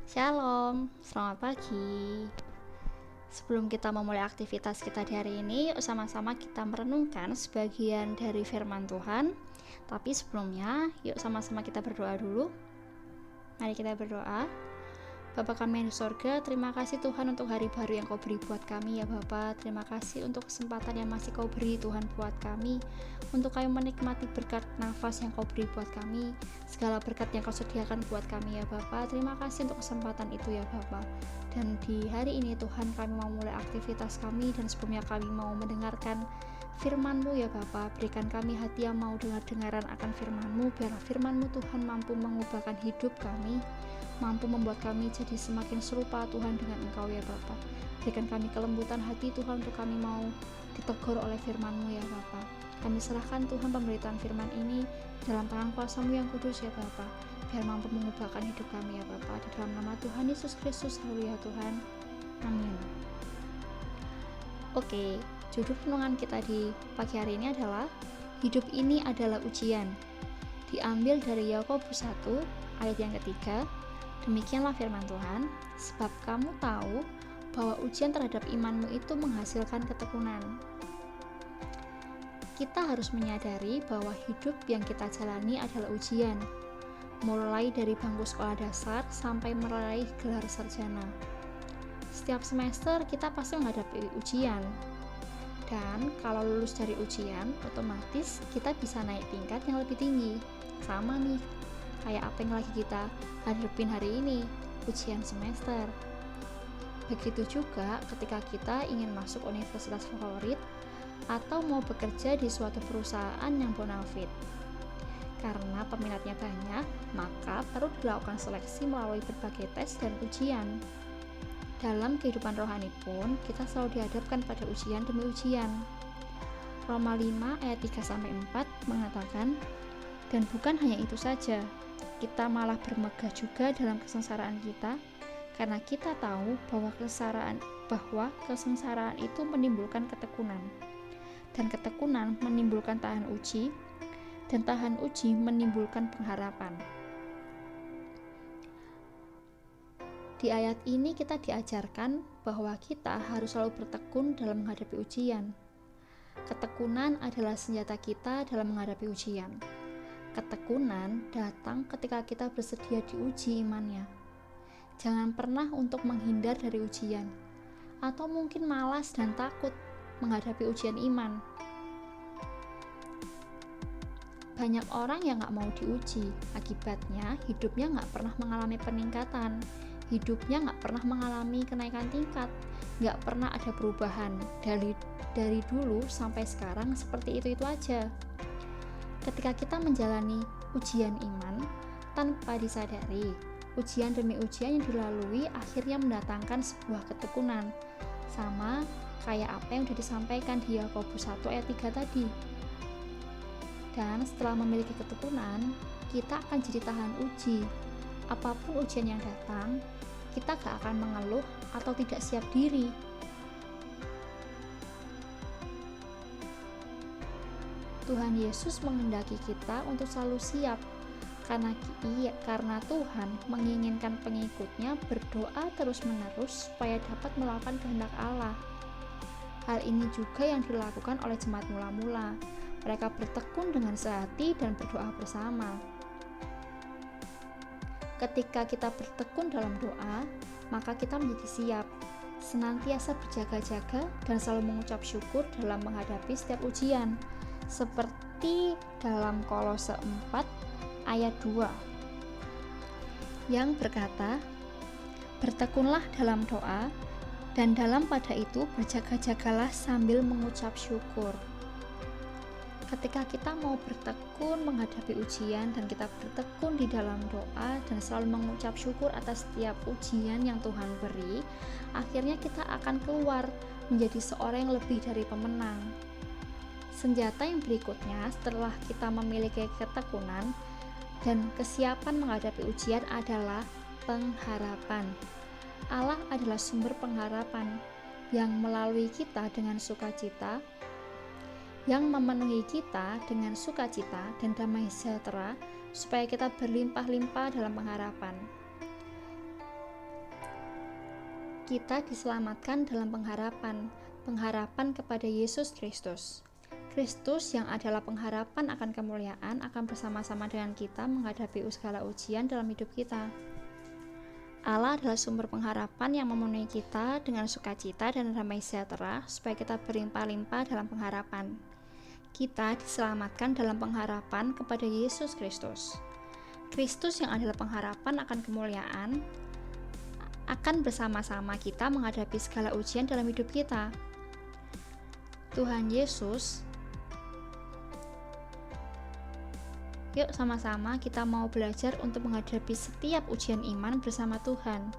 Shalom, selamat pagi. Sebelum kita memulai aktivitas kita di hari ini, sama-sama kita merenungkan sebagian dari firman Tuhan. Tapi sebelumnya, yuk sama-sama kita berdoa dulu. Mari kita berdoa. Bapa kami yang di sorga, terima kasih Tuhan untuk hari baru yang Kau beri buat kami ya Bapa. Terima kasih untuk kesempatan yang masih Kau beri Tuhan buat kami, untuk kami menikmati berkat nafas yang Kau beri buat kami, segala berkat yang Kau sediakan buat kami ya Bapa. Terima kasih untuk kesempatan itu ya Bapa. Dan di hari ini Tuhan, kami mau mulai aktivitas kami, dan sebelumnya kami mau mendengarkan firman-Mu ya Bapa. Berikan kami hati yang mau dengar-dengaran akan firman-Mu, biarlah firman-Mu Tuhan mampu mengubahkan hidup kami, mampu membuat kami jadi semakin serupa Tuhan dengan Engkau ya Bapa. Berikan kami kelembutan hati Tuhan, untuk kami mau ditegur oleh firman-Mu ya Bapa. Kami serahkan Tuhan pemberitaan firman ini dalam tangan kuasa-Mu yang kudus ya Bapa, biar mampu mengubahkan hidup kami ya Bapa. Di dalam nama Tuhan Yesus Kristus, haleluya Tuhan, amin. Oke, judul renungan kita di pagi hari ini adalah hidup ini adalah ujian. Diambil dari Yakobus 1 ayat yang ketiga. Demikianlah firman Tuhan, sebab kamu tahu bahwa ujian terhadap imanmu itu menghasilkan ketekunan. Kita harus menyadari bahwa hidup yang kita jalani adalah ujian, mulai dari bangku sekolah dasar sampai meraih gelar sarjana. Setiap semester kita pasti menghadapi ujian, dan kalau lulus dari ujian, otomatis kita bisa naik tingkat yang lebih tinggi. Sama nih, kayak apa yang lagi kita hadapin hari ini, ujian semester. Begitu juga ketika kita ingin masuk universitas favorit atau mau bekerja di suatu perusahaan yang bonafit. Karena peminatnya banyak, maka perlu dilakukan seleksi melalui berbagai tes dan ujian. Dalam kehidupan rohani pun, kita selalu dihadapkan pada ujian demi ujian. Roma 5 ayat 3-4 mengatakan, dan bukan hanya itu saja, kita malah bermegah juga dalam kesengsaraan kita, karena kita tahu bahwa kesengsaraan itu menimbulkan ketekunan, dan ketekunan menimbulkan tahan uji, dan tahan uji menimbulkan pengharapan. Di ayat ini kita diajarkan bahwa kita harus selalu bertekun dalam menghadapi ujian. Ketekunan adalah senjata kita dalam menghadapi ujian. Ketekunan datang ketika kita bersedia diuji imannya. Jangan pernah untuk menghindar dari ujian, atau mungkin malas dan takut menghadapi ujian iman. Banyak orang yang gak mau diuji, akibatnya hidupnya gak pernah mengalami peningkatan, hidupnya gak pernah mengalami kenaikan tingkat, gak pernah ada perubahan, dari dulu sampai sekarang seperti itu aja. Ketika kita menjalani ujian iman tanpa disadari, ujian demi ujian yang dilalui akhirnya mendatangkan sebuah ketekunan, sama kayak apa yang sudah disampaikan di Yakobus 1 ayat 3 tadi. Dan setelah memiliki ketekunan, kita akan jadi tahan uji. Apapun ujian yang datang, kita gak akan mengeluh atau tidak siap diri. Tuhan Yesus menghendaki kita untuk selalu siap, karena Tuhan menginginkan pengikutnya berdoa terus-menerus supaya dapat melakukan kehendak Allah. Hal ini juga yang dilakukan oleh jemaat mula-mula. Mereka bertekun dengan sehati dan berdoa bersama. Ketika kita bertekun dalam doa, maka kita menjadi siap, senantiasa berjaga-jaga dan selalu mengucap syukur dalam menghadapi setiap ujian, seperti dalam Kolose 4 ayat 2 yang berkata, bertekunlah dalam doa, dan dalam pada itu berjaga-jagalah sambil mengucap syukur. Ketika kita mau bertekun menghadapi ujian, dan kita bertekun di dalam doa dan selalu mengucap syukur atas setiap ujian yang Tuhan beri, akhirnya kita akan keluar menjadi seorang yang lebih dari pemenang. Senjata yang berikutnya setelah kita memiliki ketekunan dan kesiapan menghadapi ujian adalah pengharapan. Allah adalah sumber pengharapan yang melalui kita dengan sukacita, yang memenuhi kita dengan sukacita dan damai sejahtera, supaya kita berlimpah-limpah dalam pengharapan. Kita diselamatkan dalam pengharapan kepada Yesus Kristus. Kristus yang adalah pengharapan akan kemuliaan akan bersama-sama dengan kita menghadapi segala ujian dalam hidup kita. Allah adalah sumber pengharapan yang memenuhi kita dengan sukacita dan damai sejahtera supaya kita berlimpah-limpah dalam pengharapan. Kita diselamatkan dalam pengharapan kepada Yesus Kristus. Kristus yang adalah pengharapan akan kemuliaan akan bersama-sama kita menghadapi segala ujian dalam hidup kita. Tuhan Yesus, yuk sama-sama kita mau belajar untuk menghadapi setiap ujian iman bersama Tuhan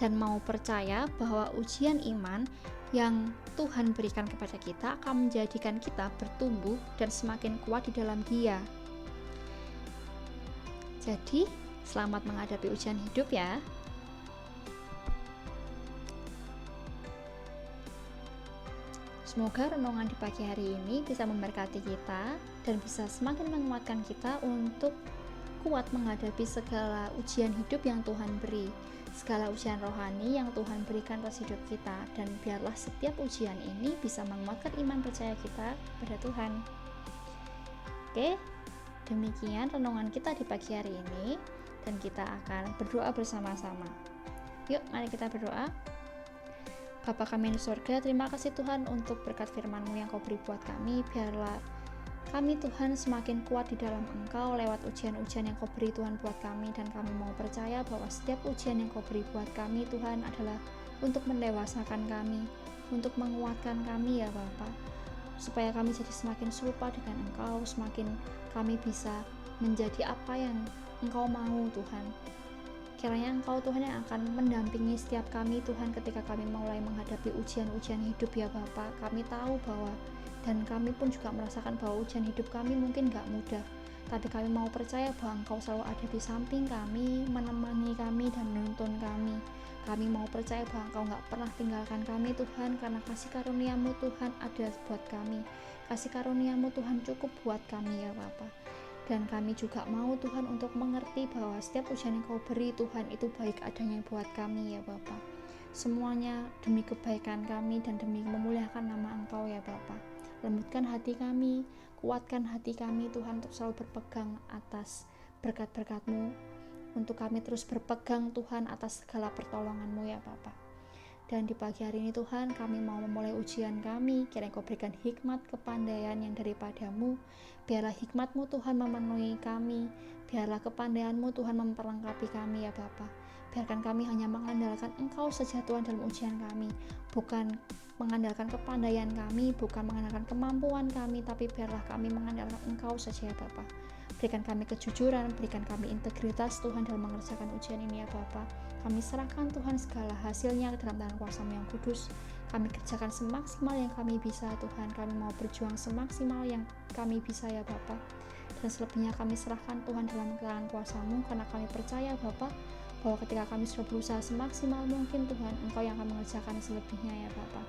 dan mau percaya bahwa ujian iman yang Tuhan berikan kepada kita akan menjadikan kita bertumbuh dan semakin kuat di dalam Dia. Jadi, selamat menghadapi ujian hidup ya. Semoga renungan di pagi hari ini bisa memberkati kita dan bisa semakin menguatkan kita untuk kuat menghadapi segala ujian hidup yang Tuhan beri, segala ujian rohani yang Tuhan berikan atas hidup kita, dan biarlah setiap ujian ini bisa menguatkan iman percaya kita pada Tuhan. Oke, demikian renungan kita di pagi hari ini, dan kita akan berdoa bersama-sama. Yuk, mari kita berdoa. Bapa kami di surga, terima kasih Tuhan untuk berkat firman-Mu yang Kau beri buat kami. Biarlah kami Tuhan semakin kuat di dalam Engkau lewat ujian-ujian yang Kau beri Tuhan buat kami, dan kami mau percaya bahwa setiap ujian yang Kau beri buat kami Tuhan adalah untuk mendewasakan kami, untuk menguatkan kami ya Bapa, supaya kami jadi semakin serupa dengan Engkau, semakin kami bisa menjadi apa yang Engkau mau Tuhan. Kiranya Engkau Tuhan yang akan mendampingi setiap kami Tuhan ketika kami mulai menghadapi ujian-ujian hidup ya Bapa. Kami tahu bahwa dan kami pun juga merasakan bahwa ujian hidup kami mungkin gak mudah, tapi kami mau percaya bahwa Engkau selalu ada di samping kami, menemani kami dan menuntun kami. Kami mau percaya bahwa Engkau gak pernah tinggalkan kami Tuhan, karena kasih karunia-Mu Tuhan ada buat kami. Kasih karunia-Mu Tuhan cukup buat kami ya Bapa. Dan kami juga mau Tuhan untuk mengerti bahwa setiap ujian yang Kau beri Tuhan itu baik adanya buat kami ya Bapa. Semuanya demi kebaikan kami dan demi memuliakan nama Engkau ya Bapa. Lembutkan hati kami, kuatkan hati kami Tuhan untuk selalu berpegang atas berkat-berkat-Mu, untuk kami terus berpegang Tuhan atas segala pertolongan-Mu ya Bapa. Dan di pagi hari ini Tuhan, kami mau memulai ujian kami. Kiranya Kau berikan hikmat kepandaian yang daripada-Mu. Biarlah hikmat-Mu Tuhan memenuhi kami. Biarlah kepandaian-Mu Tuhan memperlengkapi kami ya Bapa. Biarkan kami hanya mengandalkan Engkau saja Tuhan dalam ujian kami, bukan mengandalkan kepandaian kami, bukan mengandalkan kemampuan kami, tapi biarlah kami mengandalkan Engkau saja ya Bapa. Berikan kami kejujuran, berikan kami integritas Tuhan dalam mengerjakan ujian ini ya Bapa. Kami serahkan Tuhan segala hasilnya ke dalam tangan kuasa-Mu yang kudus. Kami kerjakan semaksimal yang kami bisa Tuhan. Kami mau berjuang semaksimal yang kami bisa ya Bapa. Dan selebihnya kami serahkan Tuhan dalam tangan kuasa-Mu, karena kami percaya Bapa bahwa ketika kami sudah berusaha semaksimal mungkin Tuhan, Engkau yang akan mengerjakan selebihnya ya Bapa.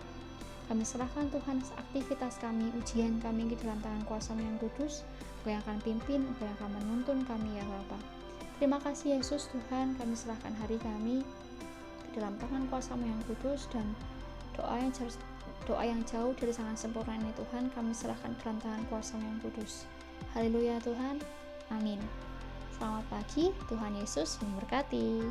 Kami serahkan Tuhan aktivitas kami, ujian kami di dalam tangan kuasa-Mu yang kudus. Engkau yang akan pimpin, Engkau yang akan menuntun kami ya Bapa. Terima kasih Yesus Tuhan, kami serahkan hari kami ke dalam tangan kuasa-Mu yang kudus, dan doa yang jauh dari sangat sempurna ini Tuhan kami serahkan ke dalam tangan kuasa-Mu yang kudus. Haleluya Tuhan, amin. Selamat pagi, Tuhan Yesus memberkati.